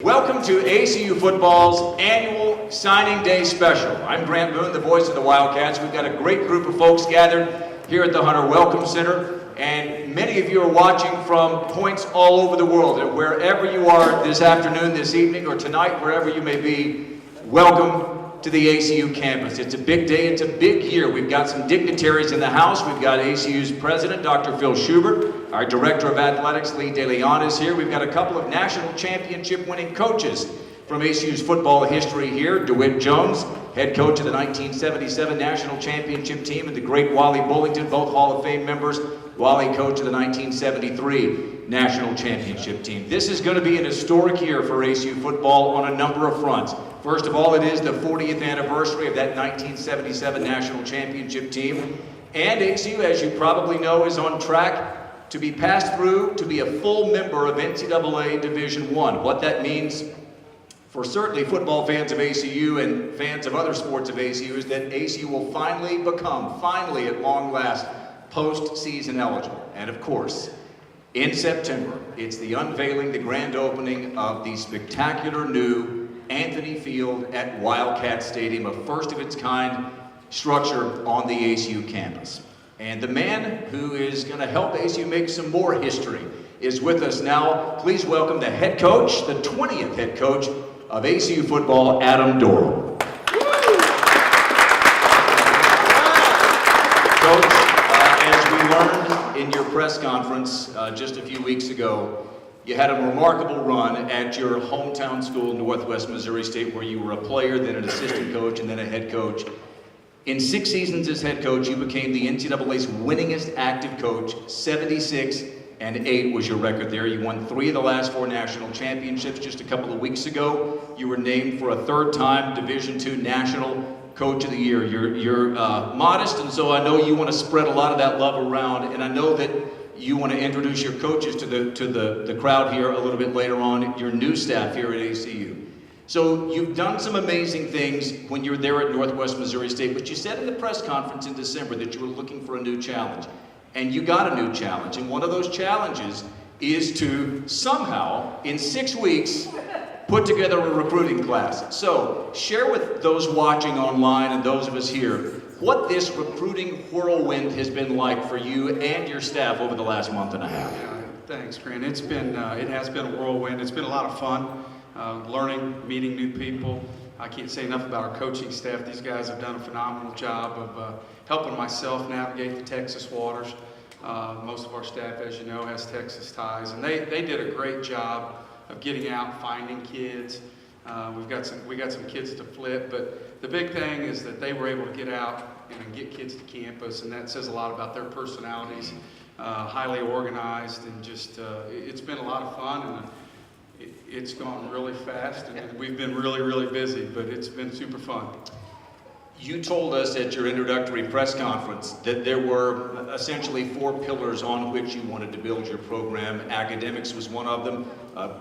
Welcome to ACU Football's annual signing day special. I'm Grant Boone, the voice of the Wildcats. We've got a great group of folks gathered here at the Hunter Welcome Center, and many of you are watching from points all over the world. And wherever you are this afternoon, this evening, or tonight, wherever you may be, welcome to the ACU campus. It's a big day, it's a big year. We've got some dignitaries in the house. We've got ACU's president, Dr. Phil Schubert. Our director of athletics, Lee DeLeon, is here. We've got a couple of national championship winning coaches from ACU's football history here. DeWitt Jones, head coach of the 1977 national championship team, and the great Wally Bullington, both Hall of Fame members. Wally, coach of the 1973 national championship team. This is going to be an historic year for ACU football on a number of fronts. First of all, it is the 40th anniversary of that 1977 national championship team. And ACU, as you probably know, is on track to be passed through to be a full member of NCAA Division I. What that means for certainly football fans of ACU and fans of other sports of ACU is that ACU will finally become, at long last, postseason eligible. And of course, in September, it's the unveiling, the grand opening of the spectacular new Anthony Field at Wildcat Stadium, a first of its kind structure on the ACU campus. And the man who is going to help ACU make some more history is with us now. Please welcome the head coach, the 20th head coach of ACU football, Adam Dorrell. Coach, as we learned in your press conference just a few weeks ago, you had a remarkable run at your hometown school, Northwest Missouri State, where you were a player, then an assistant coach, and then a head coach. In 6 seasons as head coach, you became the NCAA's winningest active coach. 76-8 was your record there. You won 3 of the last 4 national championships. Just a couple of weeks ago, you were named for a 3rd time Division II National Coach of the Year. You're modest, and so I know you want to spread a lot of that love around, and I know that you want to introduce your coaches to the crowd here a little bit later on, your new staff here at ACU. So you've done some amazing things when you were there at Northwest Missouri State, but you said in the press conference in December that you were looking for a new challenge. And you got a new challenge. And one of those challenges is to somehow, in 6 weeks, put together a recruiting class. So share with those watching online and those of us here what this recruiting whirlwind has been like for you and your staff over the last month and a half. Thanks, Grant. It has been a whirlwind. It's been a lot of fun. Learning, meeting new people. I can't say enough about our coaching staff. These guys have done a phenomenal job of helping myself navigate the Texas waters. Most of our staff, as you know, has Texas ties, and they did a great job of getting out, finding kids. We got some kids to flip, but the big thing is that they were able to get out and get kids to campus, and that says a lot about their personalities. Highly organized, and just it's been a lot of fun, and it's gone really fast, and we've been really, really busy, but it's been super fun. You told us at your introductory press conference that there were essentially 4 pillars on which you wanted to build your program. Academics was one of them.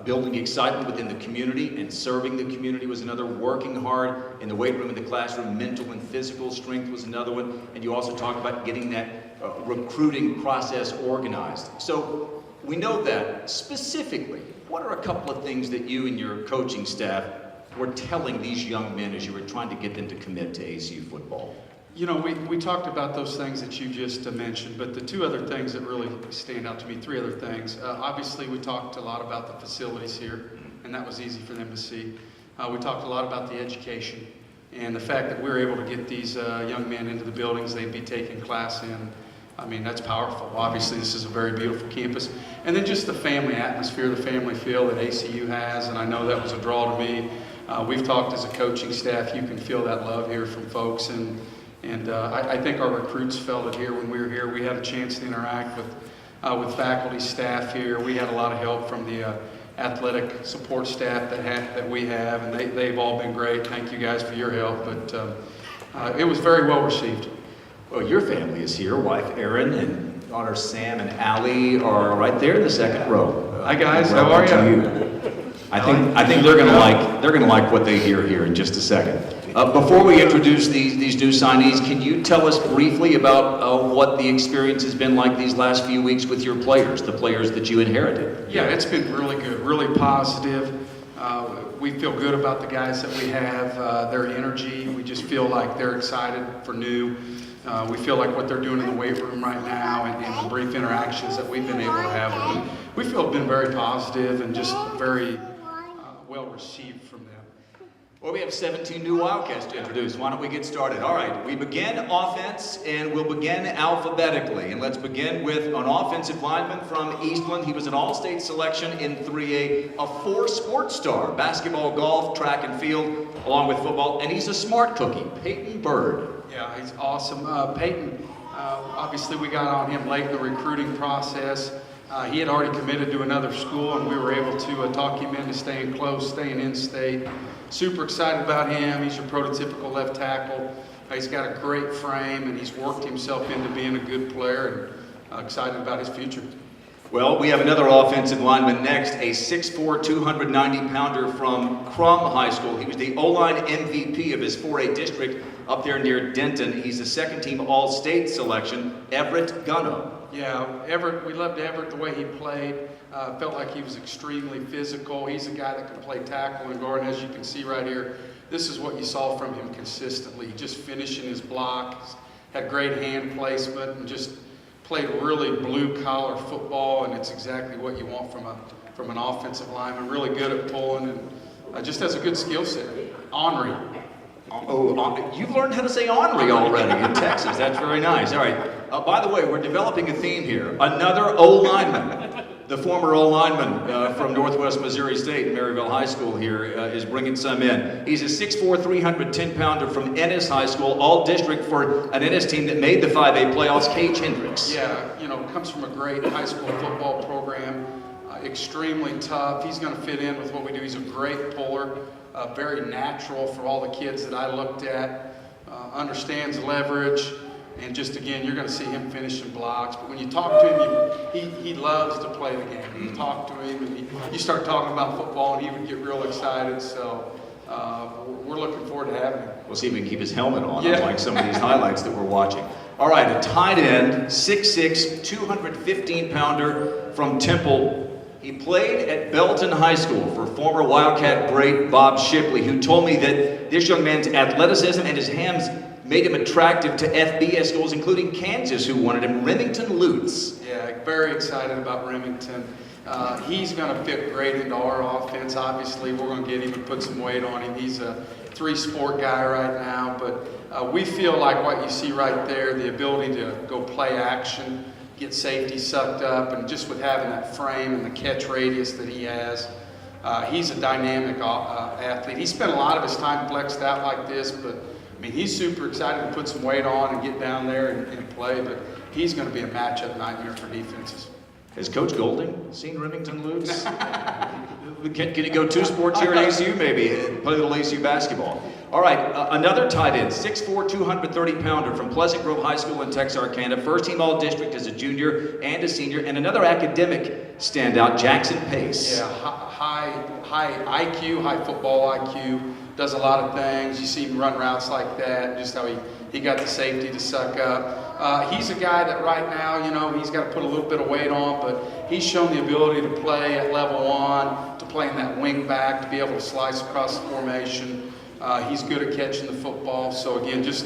Building excitement within the community and serving the community was another. Working hard in the weight room, in the classroom, mental and physical strength was another one. And you also talked about getting that recruiting process organized. So we know that. Specifically, what are a couple of things that you and your coaching staff were telling these young men as you were trying to get them to commit to ACU football? You know, we talked about those things that you just mentioned, but the 2 other things that really stand out to me, 3 other things. Obviously, we talked a lot about the facilities here, and that was easy for them to see. We talked a lot about the education and the fact that we're able to get these young men into the buildings they'd be taking class in. I mean, that's powerful. Obviously, this is a very beautiful campus. And then just the family atmosphere, the family feel that ACU has, and I know that was a draw to me. We've talked as a coaching staff. You can feel that love here from folks, and I think our recruits felt it here when we were here. We had a chance to interact with faculty, staff here. We had a lot of help from the athletic support staff that we have, and they've all been great. Thank you guys for your help, but it was very well received. Well, your family is here. Wife Erin and daughter Sam and Allie are right there in the second row. Hi guys, how are you? I think they're gonna like what they hear here in just a second. Before we introduce these new signees, can you tell us briefly about what the experience has been like these last few weeks with your players, the players that you inherited? Yeah, it's been really good, really positive. We feel good about the guys that we have, their energy. We just feel like they're excited for new. We feel like what they're doing in the weight room right now and the brief interactions that we've been able to have with them, we feel have been very positive and just very well received from them. Well, we have 17 new Wildcats to introduce. Why don't we get started? All right, we begin offense, and we'll begin alphabetically. And let's begin with an offensive lineman from Eastland. He was an all-state selection in 3A, a 4-sport star, basketball, golf, track and field, along with football. And he's a smart cookie, Peyton Bird. Yeah, he's awesome. Peyton, obviously we got on him late in the recruiting process. He had already committed to another school, and we were able to talk him into staying close, staying in state. Super excited about him. He's your prototypical left tackle. He's got a great frame, and he's worked himself into being a good player, and excited about his future. Well, we have another offensive lineman next, a 6'4", 290-pounder from Crum High School. He was the O-line MVP of his 4A district up there near Denton. He's a second-team All-State selection, Everett Gunno. Yeah, Everett, we loved Everett the way he played. Felt like he was extremely physical. He's a guy that can play tackle and guard. And as you can see right here, this is what you saw from him consistently. Just finishing his blocks, had great hand placement, and just played really blue-collar football. And it's exactly what you want from an offensive lineman. Really good at pulling, and just has a good skill set. Ornery. Oh, you've learned how to say ornery already in Texas. That's very nice. All right. By the way, we're developing a theme here. Another O-lineman. The former O-lineman from Northwest Missouri State, Maryville High School here, is bringing some in. He's a 6'4", 310-pounder from Ennis High School, all-district for an Ennis team that made the 5A playoffs, Cage Hendricks. Yeah, comes from a great high school football program. Extremely tough. He's going to fit in with what we do. He's a great puller. Very natural for all the kids that I looked at, understands leverage, and just again, you're going to see him finishing blocks. But when you talk to him, he loves to play the game. You talk to him, and you start talking about football, and he would get real excited. So we're looking forward to having him. We'll see if we can keep his helmet on, unlike some of these highlights that we're watching. All right, a tight end, 6'6", 215-pounder from Temple. He played at Belton High School for former Wildcat great Bob Shipley, who told me that this young man's athleticism and his hands made him attractive to FBS schools, including Kansas, who wanted him. Remington Lutz. Yeah, very excited about Remington. He's going to fit great into our offense. Obviously, we're going to get him and put some weight on him. He's a 3-sport guy right now, but we feel like what you see right there, the ability to go play action, get safety sucked up, and just with having that frame and the catch radius that he has, he's a dynamic athlete. He spent a lot of his time flexed out like this, but I mean, he's super excited to put some weight on and get down there and play, but he's going to be a matchup nightmare for defenses. Has Coach Golding seen Remington Lutz? Can he go 2 sports here at ACU maybe? Play a little ACU basketball. All right, another tight end, 6'4", 230-pounder from Pleasant Grove High School in Texarkana. First-team All-District as a junior and a senior. And another academic standout, Jackson Pace. Yeah, high IQ, high football IQ. Does a lot of things. You see him run routes like that, just how he got the safety to suck up. He's a guy that right now, he's got to put a little bit of weight on, but he's shown the ability to play at level 1, to play in that wing back, to be able to slice across the formation. He's good at catching the football. So again, just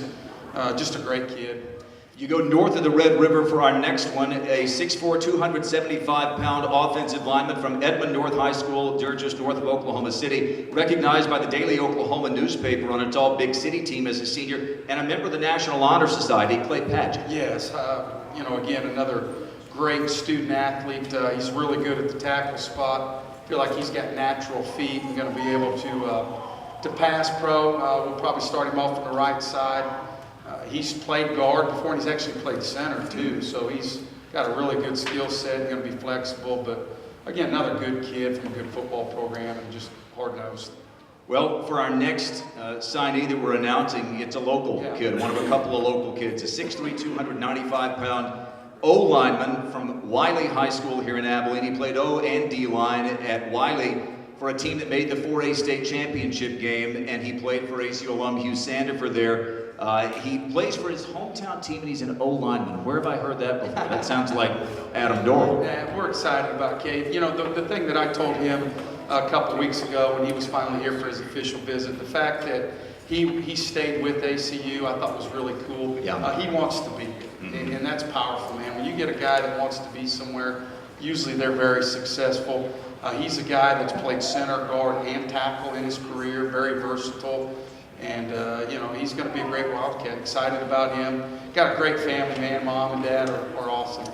a great kid. You go north of the Red River for our next one, a 6'4", 275-pound offensive lineman from Edmond North High School, just north of Oklahoma City, recognized by the Daily Oklahoma newspaper on its all-big city team as a senior, and a member of the National Honor Society, Clay Padgett. Yes, again, another great student athlete. He's really good at the tackle spot. I feel like he's got natural feet and going to be able to pass pro. We'll probably start him off on the right side. He's played guard before, and he's actually played center too, so he's got a really good skill set, going to be flexible, but again, another good kid from a good football program and just hard-nosed. Well, for our next signee that we're announcing, it's a local kid, one of a couple of local kids, a 6'3", 295-pound O-lineman from Wiley High School here in Abilene. He played O and D-line at Wiley for a team that made the 4A state championship game, and he played for ACU alum Hugh Sandifer there. He plays for his hometown team, and he's an O-lineman. Where have I heard that before? That sounds like Adam Dorrell. Yeah, we're excited about Cade. The thing that I told him a couple weeks ago when he was finally here for his official visit. The fact that he stayed with ACU, I thought was really cool. Yeah. He wants to be here, and that's powerful, man. When you get a guy that wants to be somewhere, usually they're very successful. He's a guy that's played center, guard, and tackle in his career, very versatile. And, he's going to be a great Wildcat. Excited about him. Got a great family, man. Mom and dad are awesome.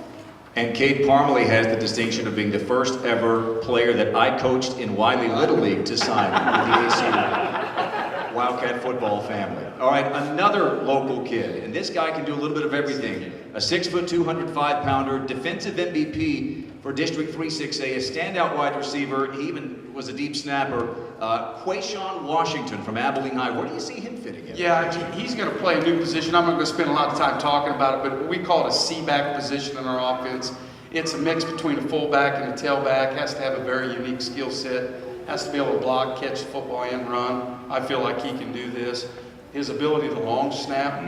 And Cade Parmalee has the distinction of being the first ever player that I coached in Wiley Little League to sign with the ACU Wildcat football family. All right, another local kid, and this guy can do a little bit of everything. A 6'2", 205-pounder, defensive MVP for District 3-6A, a standout wide receiver. He even was a deep snapper. Quayshawn Washington from Abilene High. Where do you see him fitting in? Yeah, he's going to play a new position. I'm not going to spend a lot of time talking about it, but we call it a C-back position in our offense. It's a mix between a fullback and a tailback. Has to have a very unique skill set. Has to be able to block, catch the football, and run. I feel like he can do this. His ability to long snap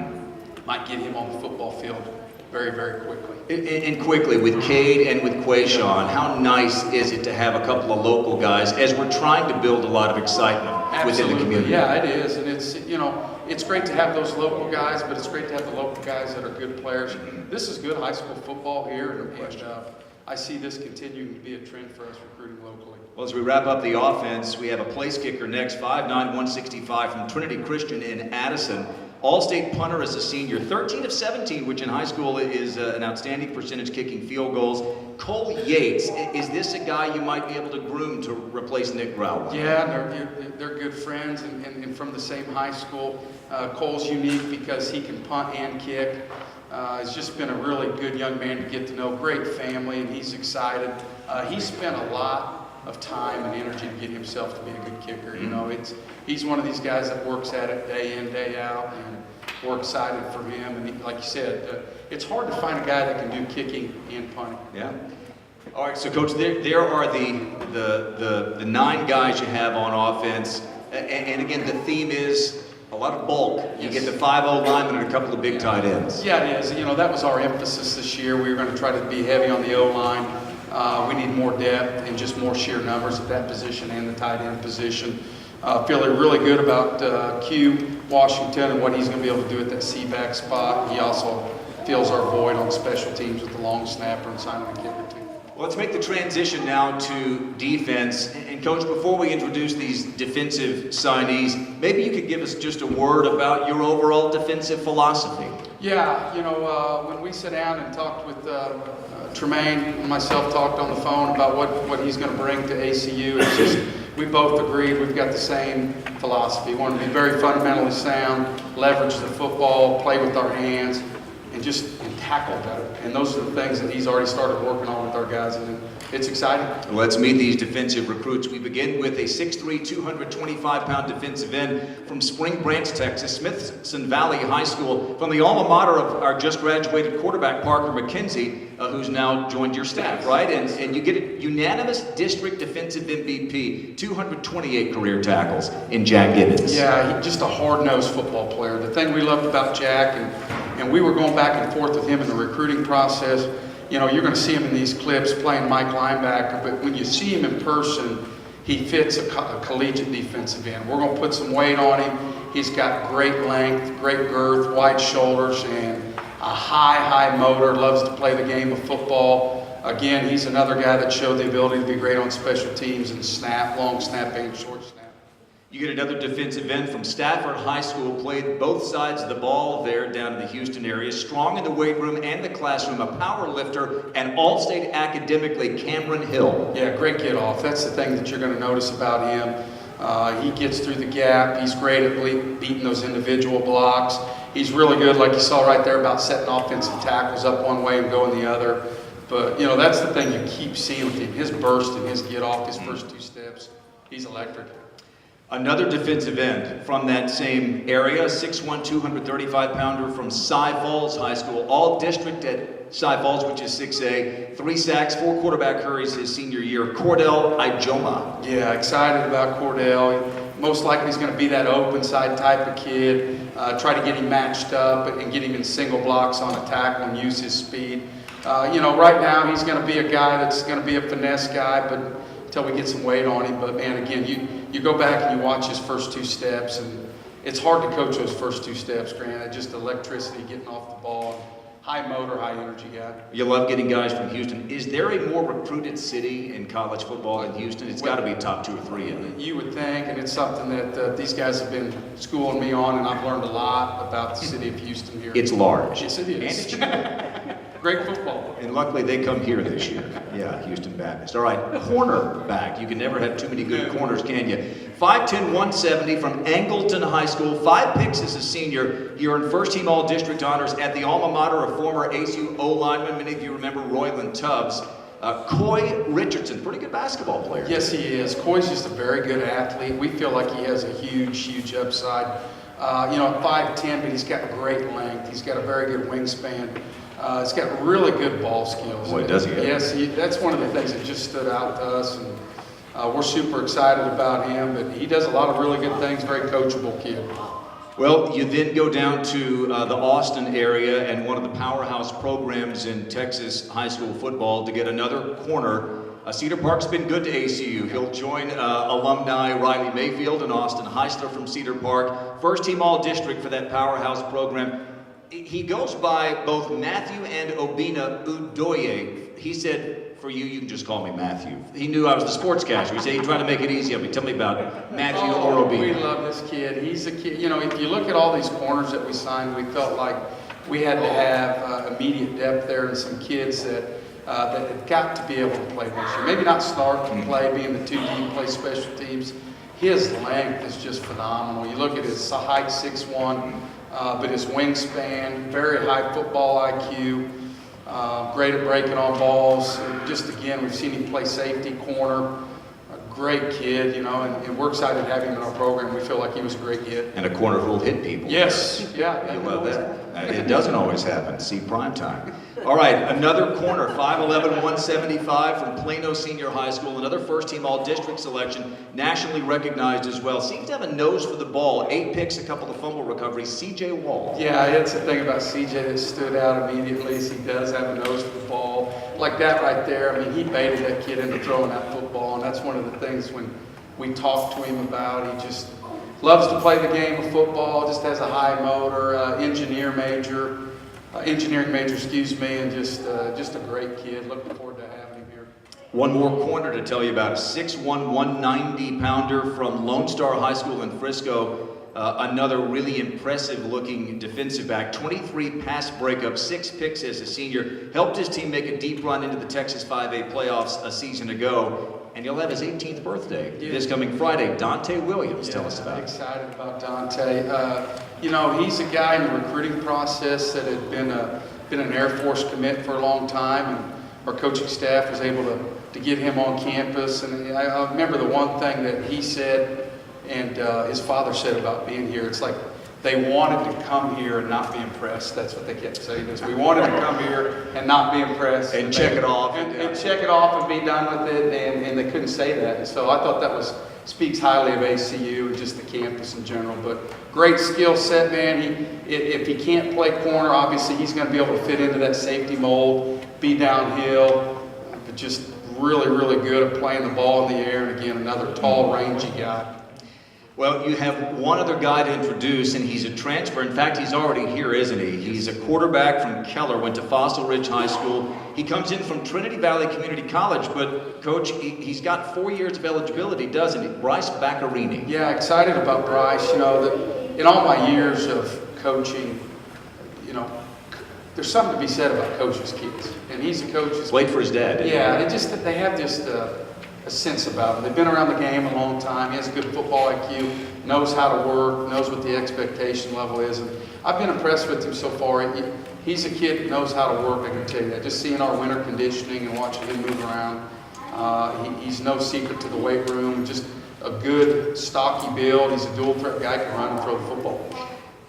might get him on the football field very, very quickly. And quickly, with Cade and with Quayshawn, how nice is it to have a couple of local guys as we're trying to build a lot of excitement within the community? Yeah, it is. And it's great to have those local guys, but it's great to have the local guys that are good players. This is good high school football here, and I see this continuing to be a trend for us recruiting locally. Well, as we wrap up the offense, we have a place kicker next, 5'9", 165 from Trinity Christian in Addison. All-state punter as a senior, 13 of 17, which in high school is an outstanding percentage kicking field goals. Cole Yates, is this a guy you might be able to groom to replace Nick Grauer? Yeah, they're good friends and from the same high school. Cole's unique because he can punt and kick. He's just been a really good young man to get to know. Great family, and he's excited. He spent a lot of time and energy to get himself to be a good kicker. He's one of these guys that works at it day in, day out, and we're excited for him. And like you said, it's hard to find a guy that can do kicking and punting. Yeah. All right, so Coach, there are the 9 guys you have on offense, and again, the theme is a lot of bulk. You get the 5'0" linemen and a couple of big tight ends. Yeah, it is. That was our emphasis this year. We were going to try to be heavy on the O-line. We need more depth and just more sheer numbers at that position and the tight end position. Feeling really good about Q Washington and what he's going to be able to do at that C-back spot. He also fills our void on special teams with the long snapper and signing the kicker team. Well, let's make the transition now to defense. And Coach, before we introduce these defensive signees, maybe you could give us just a word about your overall defensive philosophy. Yeah, when we sat down and talked with Tremaine and myself talked on the phone about what he's going to bring to ACU, it's just we both agreed we've got the same philosophy. We want to be very fundamentally sound, leverage the football, play with our hands, and tackle better. And those are the things that he's already started working on with our guys, and it's exciting. Let's meet these defensive recruits. We begin with a 6'3", 225-pound defensive end from Spring Branch, Texas, Smithson Valley High School, from the alma mater of our just graduated quarterback, Parker McKenzie, who's now joined your staff, right? And you get a unanimous district defensive MVP, 228 career tackles in Jack Gibbons. Yeah, just a hard-nosed football player. The thing we loved about Jack, and we were going back and forth with him in the recruiting process. You're going to see him in these clips playing Mike linebacker, but when you see him in person, he fits a collegiate defensive end. We're going to put some weight on him. He's got great length, great girth, wide shoulders, and a high motor, loves to play the game of football. Again, he's another guy that showed the ability to be great on special teams and snap, long snap and short snap. You get another defensive end from Stafford High School, played both sides of the ball there down in the Houston area, strong in the weight room and the classroom, a power lifter, and all-state academically, Cameron Hill. Yeah, great get off. That's the thing that you're going to notice about him. He gets through the gap. He's great at beating those individual blocks. He's really good, like you saw right there, about setting offensive tackles up one way and going the other. But, that's the thing you keep seeing with him. His burst and his get off, his first 2 steps, he's electric. Another defensive end from that same area, 6'1", 235-pounder from Cy Falls High School, all district at Cy Falls, which is 6A, 3 sacks, 4 quarterback hurries his senior year, Cordell Ijoma. Yeah, excited about Cordell. Most likely he's going to be that open side type of kid, try to get him matched up and get him in single blocks on a tackle and use his speed. Right now he's going to be a guy that's going to be a finesse guy, but we get some weight on him. But man, again, you go back and you watch his first 2 steps, and it's hard to coach those first 2 steps, Grant. Just electricity, getting off the ball, high motor, high energy guy. You love getting guys from Houston. Is there a more recruited city in college football than Houston? It's got to be top 2 or 3, isn't it? You would think, and it's something that these guys have been schooling me on, and I've learned a lot about the city of Houston here. It's large. Yes, it is. Great football. And luckily they come here this year. Yeah, Houston Baptist. All right, cornerback. You can never have too many good corners, can you? 5'10", 170 from Angleton High School. 5 picks as a senior. He earned first-team All-District honors at the alma mater of former ASU O-lineman. Many of you remember Royland Tubbs. Coy Richardson, pretty good basketball player. Yes, he is. Coy's just a very good athlete. We feel like he has a huge upside. You know, 5'10", but he's got great length. He's got a very good wingspan. He's got really good ball skills. Boy, does he? Yes, that's one of the things that just stood out to us, and we're super excited about him. But he does a lot of really good things. Very coachable kid. Well, you then go down to the Austin area and one of the powerhouse programs in Texas high school football to get another corner. Cedar Park's been good to ACU. He'll join alumni Riley Mayfield and Austin Heisler from Cedar Park. First-team All-District for that powerhouse program. He goes by both Matthew and Obina Udoye. He said, for you, you can just call me Matthew. He knew I was the sportscaster. He said he tried to make it easy on me. Tell me about Matthew or Obina. We love this kid. He's a kid. You know, if you look at all these corners that we signed, we felt like we had to have immediate depth there and some kids that have got to be able to play this year. Maybe not start to play, being the 2D, play special teams. His length is just phenomenal. You look at his height, 6'1", but his wingspan, very high football IQ, great at breaking on balls. Just again, we've seen him play safety, corner. A great kid, you know, and we're excited to have him in our program. We feel like he was a great hit. And a corner who'll hit people. Yes, yeah. You love that. It doesn't always happen. See prime time. All right, another corner, 5'11", 175 from Plano Senior High School. Another first-team All-District selection, nationally recognized as well. Seems to have a nose for the ball. 8 picks, a couple of fumble recoveries. C.J. Wall. Yeah, that's the thing about C.J. that stood out immediately is he does have a nose for the ball. Like that right there, I mean, he baited that kid into throwing that football, and that's one of the things when we talked to him about. He just loves to play the game of football, just has a high motor, engineering major, and just a great kid. Looking forward to having him here. One more corner to tell you about, a 6'1", 190-pounder from Lone Star High School in Frisco. Another really impressive-looking defensive back. 23 pass breakups, 6 picks as a senior. Helped his team make a deep run into the Texas 5A playoffs a season ago. And he'll have his 18th birthday this coming Friday. Dante Williams, tell us about it. Excited about Dante. You know, he's a guy in the recruiting process that had been an Air Force commit for a long time, and our coaching staff was able to get him on campus. And I remember the one thing that he said and his father said about being here. It's like they wanted to come here and not be impressed. That's what they kept saying, is we wanted to come here and not be impressed. And check it off. And check it off and be done with it, and they couldn't say that. And so I thought that speaks highly of ACU and just the campus in general. But great skill set, man. If he can't play corner, obviously he's going to be able to fit into that safety mold, be downhill, but just really, really good at playing the ball in the air. And again, another tall, rangy guy. Well, you have one other guy to introduce, and he's a transfer. In fact, he's already here, isn't he? He's a quarterback from Keller, went to Fossil Ridge High School. He comes in from Trinity Valley Community College, but, Coach, he's got 4 years of eligibility, doesn't he? Bryce Baccarini. Yeah, excited about Bryce. You know, in all my years of coaching, you know, there's something to be said about coaches' kids. And he's a coach's Played for his dad. Yeah, they have just a sense about him. They've been around the game a long time. He has a good football IQ, knows how to work, knows what the expectation level is. And I've been impressed with him so far. He's a kid that knows how to work, I can tell you that. Just seeing our winter conditioning and watching him move around. He's no secret to the weight room. Just a good, stocky build. He's a dual threat guy, can run and throw the football.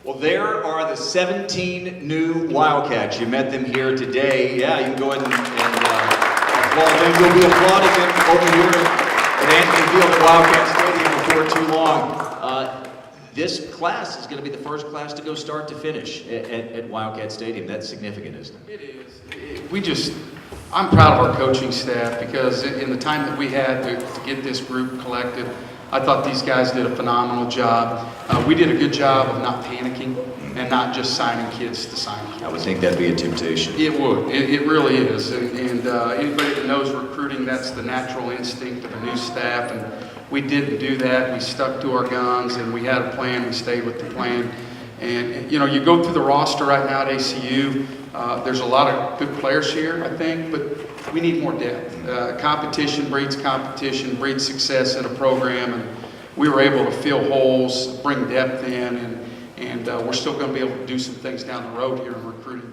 Well, there are the 17 new Wildcats. You met them here today. Yeah, you can go ahead and applaud them. You'll be applauding them over here at Anthony Field at Wildcat Stadium before too long. This class is going to be the first class to go start to finish at Wildcat Stadium. That's significant, isn't it? It is. I'm proud of our coaching staff because in the time that we had to get this group collected, I thought these guys did a phenomenal job. We did a good job of not panicking and not just signing kids to sign kids. I would think that'd be a temptation. It would. It really is. And anybody that knows recruiting, that's the natural instinct of a new staff. And we didn't do that. We stuck to our guns, and we had a plan. We stayed with the plan. And you know, you go through the roster right now at ACU. There's a lot of good players here, I think, but we need more depth. Competition breeds success in a program, and we were able to fill holes, bring depth in, and we're still going to be able to do some things down the road here in recruiting.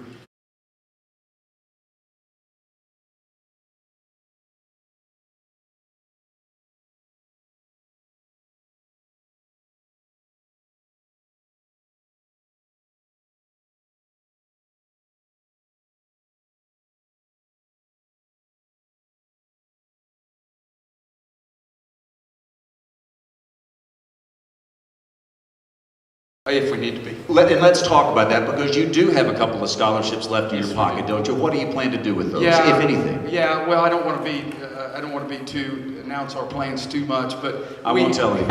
If we need to be. Let's talk about that, because you do have a couple of scholarships left in your pocket, don't you? What do you plan to do with those, if anything? Yeah. Well, I don't want to announce our plans too much, but I won't tell you.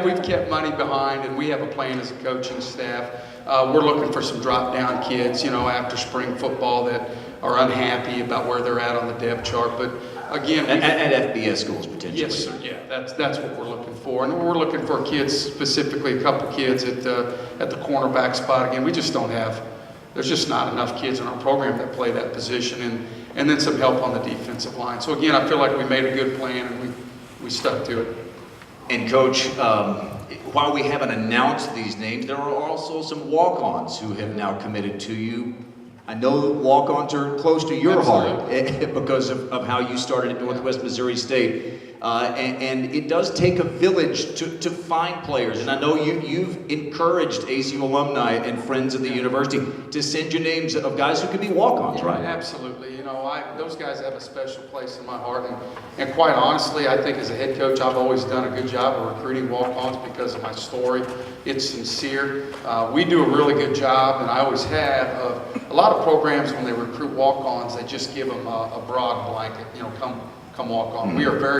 We've kept money behind, and we have a plan as a coaching staff. We're looking for some drop-down kids, you know, after spring football that are unhappy about where they're at on the depth chart. But again, at FBS schools potentially. Yes, sir. Yeah, that's what we're looking for, and we're looking for kids, specifically a couple kids at the cornerback spot. Again, we just don't have. There's just not enough kids in our program that play that position, and then some help on the defensive line. So again, I feel like we made a good plan, and we stuck to it. And Coach, while we haven't announced these names, there are also some walk-ons who have now committed to you. I know walk-ons are close to your heart because of how you started at Northwest Missouri State. And it does take a village to find players. And I know you've encouraged ACU alumni and friends at the university to send you names of guys who could be walk-ons, right? Absolutely. You know, those guys have a special place in my heart. And quite honestly, I think as a head coach, I've always done a good job of recruiting walk-ons because of my story. It's sincere. We do a really good job, and I always have, of a lot of programs when they recruit walk-ons, they just give them a broad blanket, you know, come walk on. We are very